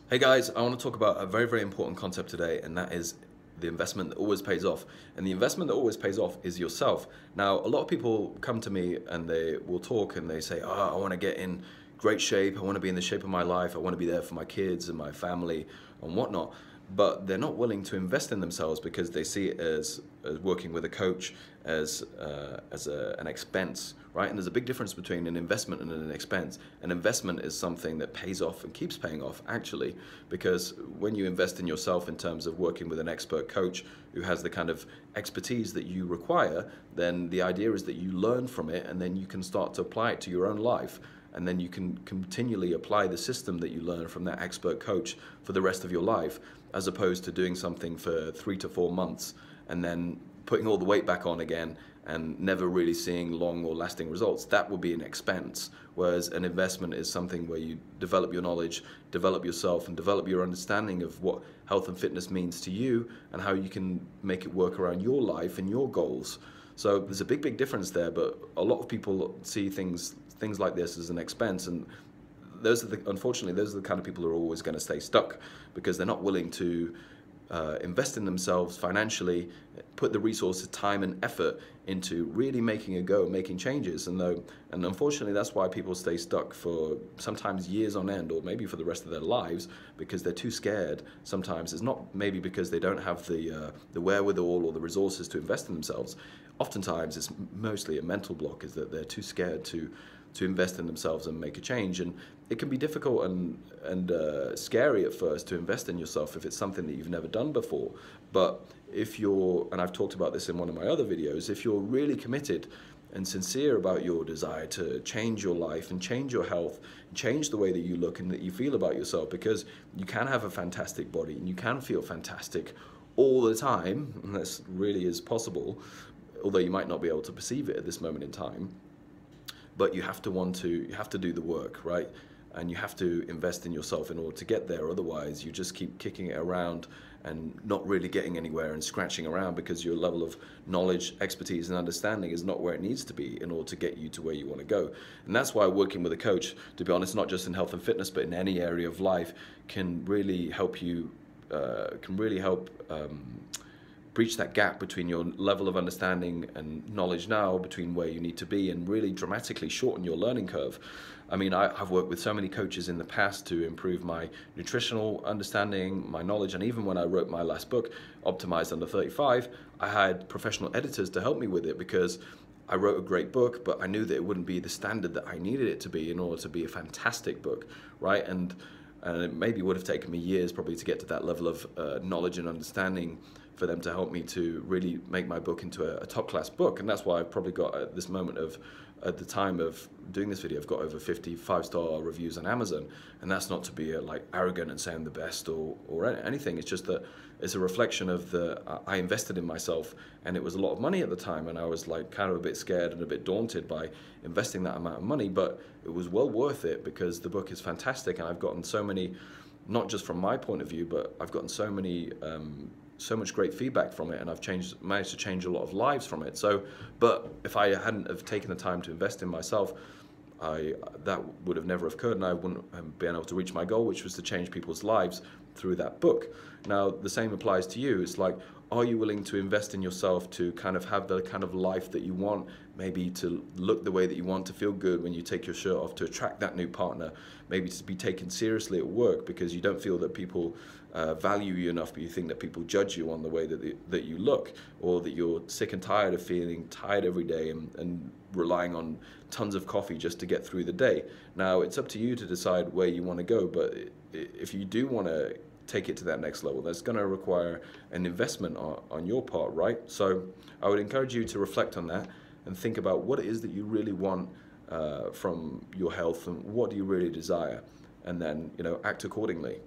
Hey guys, I want to talk about a very, very important concept today, and that is the investment that always pays off. And the investment that always pays off is yourself. Now, a lot of people come to me and they will talk and they say, I want to get in great shape. I want to be in the shape of my life. I want to be there for my kids and my family and whatnot. But they're not willing to invest in themselves because they see it as working with a coach as an expense, right? And there's a big difference between an investment and an expense. An investment is something that pays off and keeps paying off, actually, because when you invest in yourself in terms of working with an expert coach who has the kind of expertise that you require, then the idea is that you learn from it and then you can start to apply it to your own life. And then you can continually apply the system that you learn from that expert coach for the rest of your life, as opposed to doing something for 3 to 4 months and then putting all the weight back on again and never really seeing long or lasting results. That would be an expense, whereas an investment is something where you develop your knowledge, develop yourself, and develop your understanding of what health and fitness means to you and how you can make it work around your life and your goals. So there's a big, big difference there, but a lot of people see things like this as an expense, and unfortunately, those are the kind of people who are always going to stay stuck because they're not willing to invest in themselves financially, put the resources, time, and effort into really making a go, making changes. And unfortunately, that's why people stay stuck for sometimes years on end, or maybe for the rest of their lives, because they're too scared. Sometimes it's not maybe because they don't have the wherewithal or the resources to invest in themselves. Oftentimes, it's mostly a mental block, is that they're too scared to invest in themselves and make a change. And it can be difficult and scary at first to invest in yourself if it's something that you've never done before. But if you're, and I've talked about this in one of my other videos, if you're really committed and sincere about your desire to change your life and change your health, change the way that you look and that you feel about yourself, because you can have a fantastic body and you can feel fantastic all the time, and this really is possible, although you might not be able to perceive it at this moment in time. But you have to do the work, right? And you have to invest in yourself in order to get there. Otherwise, you just keep kicking it around and not really getting anywhere and scratching around because your level of knowledge, expertise, and understanding is not where it needs to be in order to get you to where you want to go. And that's why working with a coach, to be honest, not just in health and fitness, but in any area of life, can really help you, breach that gap between your level of understanding and knowledge now between where you need to be, and really dramatically shorten your learning curve. I mean, I've worked with so many coaches in the past to improve my nutritional understanding, my knowledge, and even when I wrote my last book, Optimized Under 35, I had professional editors to help me with it because I wrote a great book, but I knew that it wouldn't be the standard that I needed it to be in order to be a fantastic book, right? And it maybe would have taken me years probably to get to that level of knowledge and understanding for them to help me to really make my book into a top-class book. And that's why I've probably got, at this moment of, at the time of doing this video, I've got over 50 5-star reviews on Amazon. And that's not to be like arrogant and say I'm the best or anything. It's just that it's a reflection of I invested in myself, and it was a lot of money at the time, and I was like kind of a bit scared and a bit daunted by investing that amount of money, but it was well worth it because the book is fantastic, and I've gotten so many, not just from my point of view, but I've gotten so many so much great feedback from it, and I've managed to change a lot of lives from it. So, but if I hadn't have taken the time to invest in myself, that would have never occurred, and I wouldn't have been able to reach my goal, which was to change people's lives through that book. Now, the same applies to you. It's like, are you willing to invest in yourself to kind of have the kind of life that you want, maybe to look the way that you want, to feel good when you take your shirt off, to attract that new partner, maybe to be taken seriously at work because you don't feel that people value you enough, but you think that people judge you on the way that you look, or that you're sick and tired of feeling tired every day and relying on tons of coffee just to get through the day. Now, it's up to you to decide where you want to go, but if you do want to take it to that next level, that's going to require an investment on your part, right? So I would encourage you to reflect on that and think about what it is that you really want from your health, and what do you really desire, and then, act accordingly.